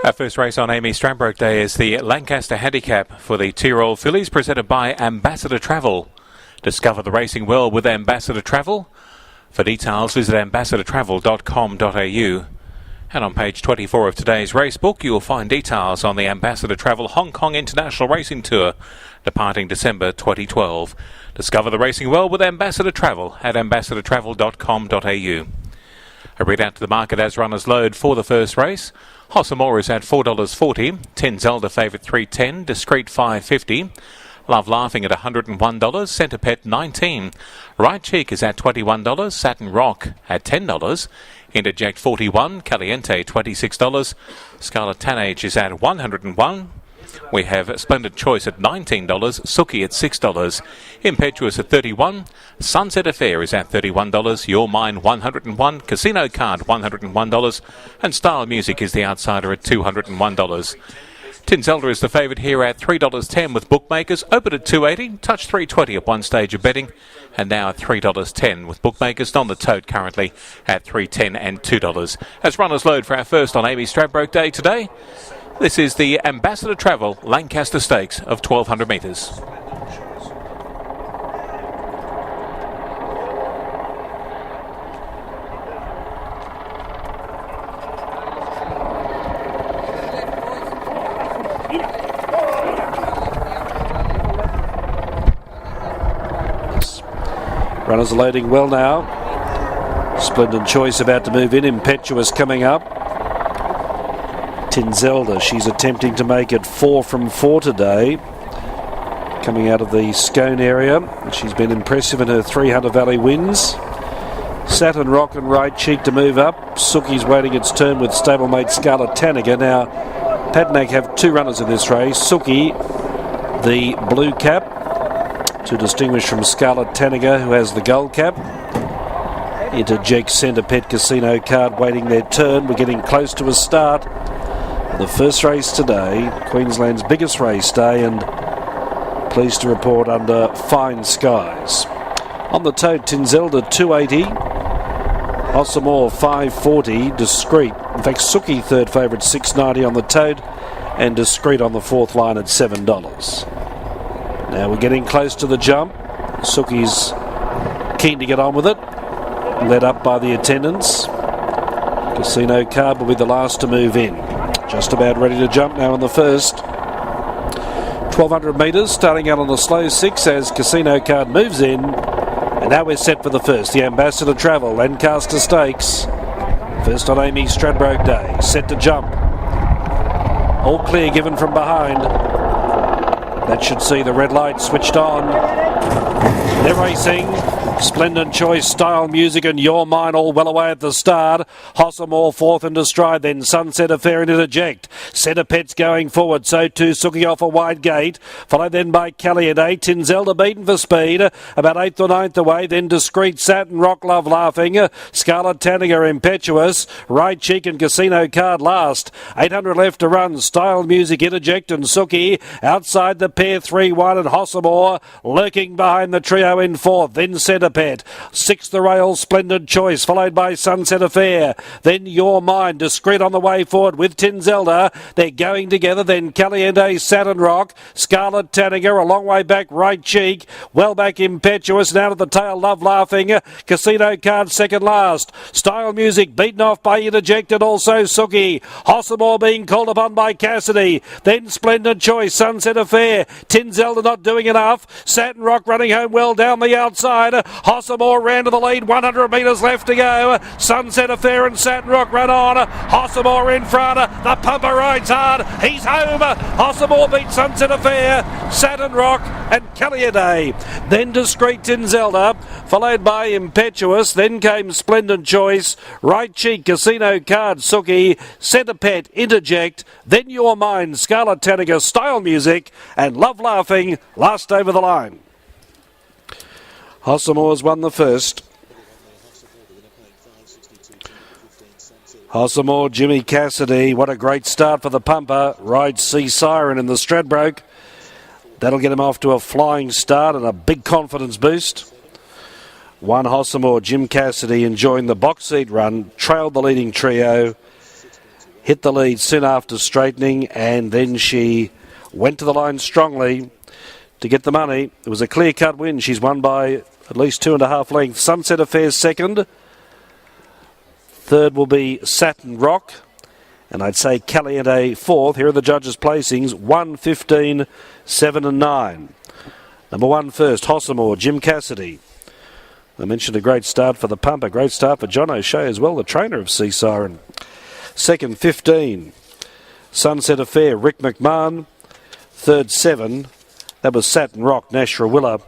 Our first race on Amy Stradbroke Day is the Lancaster Handicap for the 2-year-old fillies, presented by Ambassador Travel. Discover the racing world with Ambassador Travel. For details, visit ambassadortravel.com.au. And on page 24 of today's race book, you will find details on the Ambassador Travel Hong Kong International Racing Tour, departing December 2012. Discover the racing world with Ambassador Travel at ambassadortravel.com.au. A read out to the market as runners load for the first race. Amor is at $4.40, 10 Zelda favourite $3.10, Discreet $5.50, Love Laughing at $101, Centre Pet $19, Right Cheek is at $21, Satin Rock at $10, Interject $41, Caliente $26, Scarlet Tannage is at $101. We have Splendid Choice at $19, Suki at $6, Impetuous at $31, Sunset Affair is at $31, Your Mind $101, Casino Card $101, and Style Music is the outsider at $201. Tinzelda is the favourite here at $3.10 with bookmakers, open at $2.80, touch $3.20 at one stage of betting, and now at $3.10 with bookmakers, on the tote currently at $3.10 and $2. As runners load for our first on Amy Stradbroke Day today, this is the Ambassador Travel Lancaster Stakes of 1,200 metres. Runners are loading well now. Splendid Choice about to move in. Impetuous coming up. Tinzelda, she's attempting to make it 4 from 4 today. Coming out of the Scone area. She's been impressive in her 300 Valley wins. Satin Rock and Right Cheek to move up. Suki's waiting its turn with stablemate Scarlet Tanager. Now, Padnack have 2 runners in this race. Suki, the blue cap, to distinguish from Scarlet Tanager, who has the gold cap. Interject, Centre Pet, Casino Card waiting their turn. We're getting close to a start. The first race today, Queensland's biggest race day, and pleased to report under fine skies. On the tote, Tinzelda $2.80, Amor $5.40, Discreet. In fact, Suki third favourite $6.90 on the tote, and Discreet on the fourth line at $7. Now we're getting close to the jump. Suki's keen to get on with it, led up by the attendants. Casino Card will be the last to move in. Just about ready to jump now in the first. 1,200 metres, starting out on the slow 6 as Casino Card moves in. And now we're set for the first. The Ambassador Travel, Lancaster Stakes. First on Amy Stradbroke Day. Set to jump. All clear given from behind. That should see the red light switched on. They're racing. Splendid Choice, Style Music and Your Mind all well away at the start. Amor fourth into stride, then Sunset Affair and Interject. Centre Pet's going forward, so too Suki off a wide gate. Followed then by Caliente. Tinzelda beaten for speed, about 8th or 9th away. Then Discreet, Satin Rock, Love Laughing. Scarlet Tanager, Impetuous. Right Cheek and Casino Card last. 800 left to run. Style Music, Interject and Suki. Outside the pair, 3-1 and Amor lurking behind the trio in fourth. Then Centre Pet. 6th the rail, Splendid Choice, followed by Sunset Affair. Then Your Mind, Discreet on the way forward with Tinzelda. They're going together. Then Caliente, Satin Rock, Scarlet Tanager, a long way back, Right Cheek. Well back, Impetuous, and out of the tail, Love Laughing. Casino Card second last. Style Music beaten off by Interject and also Suki. Amor being called upon by Cassidy. Then Splendid Choice, Sunset Affair. Tinzelda not doing enough. Satin Rock running home well down the outside. Amor ran to the lead, 100 metres left to go. Sunset Affair and Satin Rock run on. Amor in front. The pumper rides hard. He's home. Amor beat Sunset Affair, Satin Rock and Caliente. Then Discreet, Tinzelda, followed by Impetuous. Then came Splendid Choice, Right Cheek, Casino Card, Suki, Centre Pet, Interject. Then Your Mind, Scarlet Tanager, Style Music and Love Laughing last over the line. Amor's won the first. Amor, Jimmy Cassidy, what a great start for the pumper. Rides Sea Siren in the Stradbroke. That'll get him off to a flying start and a big confidence boost. One Amor, Jim Cassidy enjoying the box seat run, trailed the leading trio. hit the lead soon after straightening, and then she went to the line strongly to get the money. It was a clear-cut win. She's won by at least 2.5 lengths. Sunset Affair second. Third will be Satin Rock. And I'd say Caliente fourth. Here are the judges' placings. 1, 15, 7 and 9. Number 1 first, Hossamore, Jim Cassidy. I mentioned a great start for the pump, a great start for John O'Shea as well, the trainer of Sea Siren. Second, 15, Sunset Affair, Rick McMahon. Third, 7, that was Satin Rock, Nash Rawilla.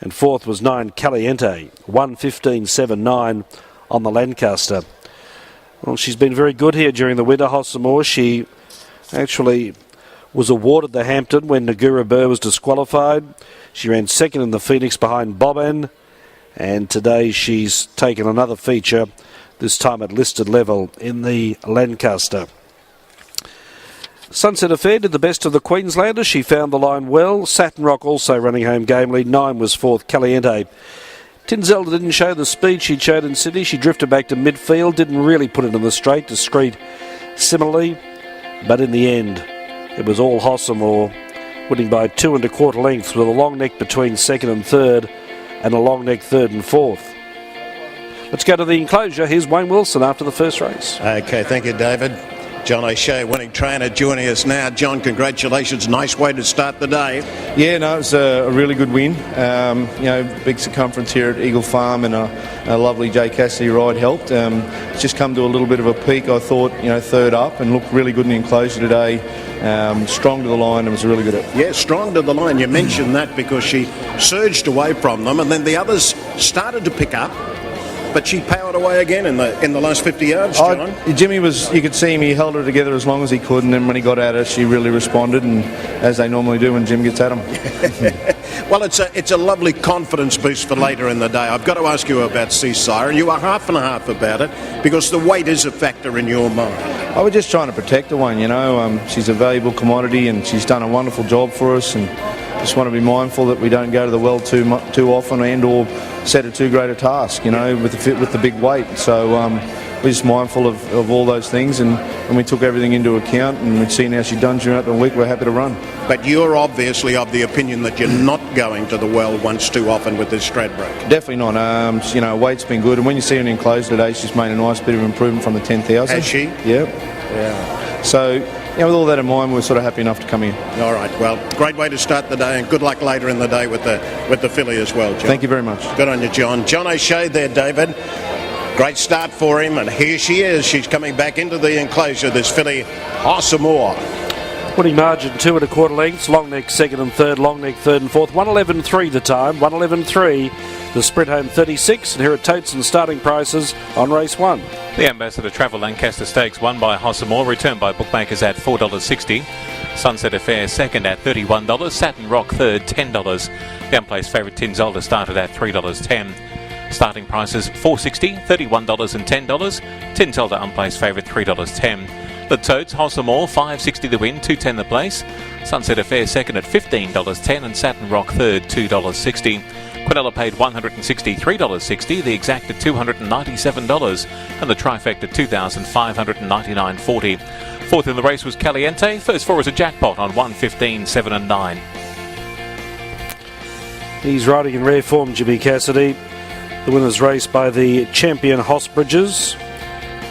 And fourth was 9, Caliente. 1, 15, 7, 9 on the Lancaster. Well, she's been very good here during the winter, Hossamore. She actually was awarded the Hampton when Nagura Burr was disqualified. She ran second in the Phoenix behind Boban. And today she's taken another feature, this time at listed level in the Lancaster. Sunset Affair did the best of the Queenslanders. She found the line well. Satin Rock also running home gamely. 9 was fourth, Caliente. Tinzelda didn't show the speed she showed in Sydney. She drifted back to midfield, didn't really put it in the straight, discreet similarly. But in the end, it was all Hossamore, winning by 2 1/4 lengths with a long neck between second and third and a long neck third and fourth. Let's go to the enclosure. Here's Wayne Wilson after the first race. Okay, thank you, David. John O'Shea, winning trainer, joining us now. John, congratulations. Nice way to start the day. Yeah, no, it's a really good win. Big circumference here at Eagle Farm, and a lovely J. Cassidy ride helped. It's just come to a little bit of a peak, I thought, third up, and looked really good in the enclosure today. Strong to the line and was really good Yeah, strong to the line. You mentioned that because she surged away from them, and then the others started to pick up. But she powered away again in the last 50 yards, John. Jimmy you could see him, he held her together as long as he could, and then when he got at her, she really responded, and as they normally do when Jim gets at them. Well, it's a lovely confidence boost for later in the day. I've got to ask you about Sea Siren. You are half and half about it, because the weight is a factor in your mind. I was just trying to protect her one, she's a valuable commodity, and she's done a wonderful job for us, and just want to be mindful that we don't go to the well too often and or set her too great a task, with the big weight. So we're just mindful of all those things, and we took everything into account, and we've seen how she's done during the week. We're happy to run. But you're obviously of the opinion that you're not going to the well once too often with this Stradbroke. Definitely not. Weight's been good, and when you see her in enclosed today, she's made a nice bit of improvement from the 10,000. Has she? Yeah. So, with all that in mind, we're sort of happy enough to come here. All right. Well, great way to start the day, and good luck later in the day with the filly as well, John. Thank you very much. Good on you, John. John O'Shea there, David. Great start for him, and here she is. She's coming back into the enclosure, this filly, Hossamore. Winning margin 2 1/4 lengths. Long neck second and third, long neck third and fourth. 111.3 the time. 111.3. The sprint home 36. And here at Toteson starting prices on race 1. The Ambassador Travel Lancaster Stakes won by Hossamore, returned by bookmakers at $4.60. Sunset Affair second at $31. Satin Rock third, $10. The unplaced favourite Tinzelda started at $3.10. Starting prices $4.60, $31 and $10. Tinzelda unplaced favourite $3.10. The Totes, Hossamore, $5.60 the win, $2.10 the place. Sunset Affair second at $15.10 and Satin Rock third, $2.60. Quinella paid $163.60, the exact at $297, and the trifecta $2,599.40. Fourth in the race was Caliente. First four was a jackpot on 1, 15, 7 and 9. He's riding in rare form, Jimmy Cassidy. The winner's race by the champion Hosbridges.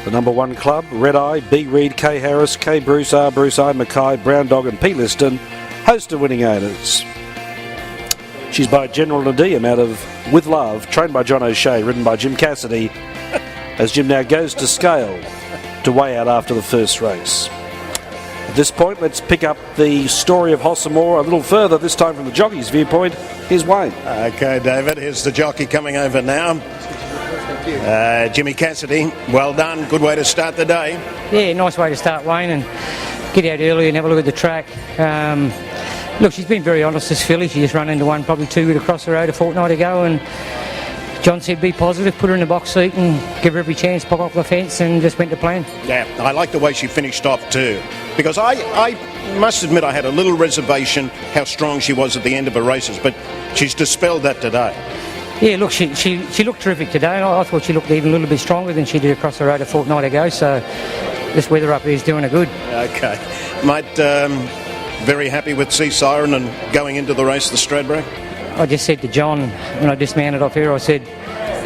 The number 1 club, Red Eye, B. Reid, K. Harris, K. Bruce R. Bruce I. Mackay, Brown Dog and P. Liston, host of winning owners. She's by General Nadim out of With Love, trained by John O'Shea, ridden by Jim Cassidy, as Jim now goes to scale to weigh out after the first race. At this point, let's pick up the story of Hossamore a little further, this time from the jockey's viewpoint. Here's Wayne. Okay, David, here's the jockey coming over now. Jimmy Cassidy, well done. Good way to start the day. Yeah, nice way to start, Wayne, and get out early and have a look at the track. Look, she's been very honest, this filly. She just ran into one, probably too good across the road a fortnight ago, and John said be positive, put her in the box seat and give her every chance, pop off the fence, and just went to plan. Yeah, I like the way she finished off too, because I must admit I had a little reservation how strong she was at the end of her races, but she's dispelled that today. Yeah, look, she looked terrific today, and I thought she looked even a little bit stronger than she did across the road a fortnight ago, so this weather up here is doing her good. Okay. Mate, very happy with Sea Siren and going into the race, the Stradbroke? I just said to John when I dismounted off here, I said,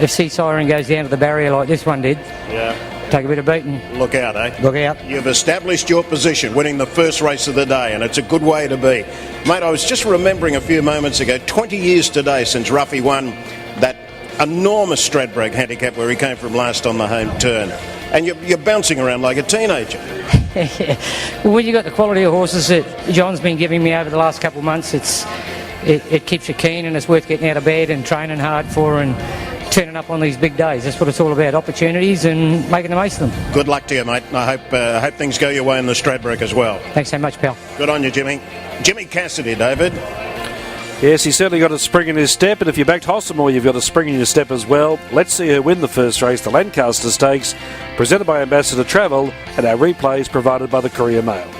if Sea Siren goes down to the barrier like this one did, take a bit of beating. Look out, eh? Look out. You've established your position, winning the first race of the day, and it's a good way to be. Mate, I was just remembering a few moments ago, 20 years today since Ruffy won that enormous Stradbroke handicap where he came from last on the home turn. And you're bouncing around like a teenager. Well, when you got the quality of horses that John's been giving me over the last couple of months, it keeps you keen, and it's worth getting out of bed and training hard for and turning up on these big days. That's what it's all about, opportunities and making the most of them. Good luck to you, mate. I hope things go your way in the Stradbroke as well. Thanks so much, pal. Good on you, Jimmy. Jimmy Cassidy, David. Yes, he's certainly got a spring in his step, and if you backed Hossamore, you've got a spring in your step as well. Let's see her win the first race, the Lancaster Stakes, presented by Ambassador Travel, and our replays provided by the Courier Mail.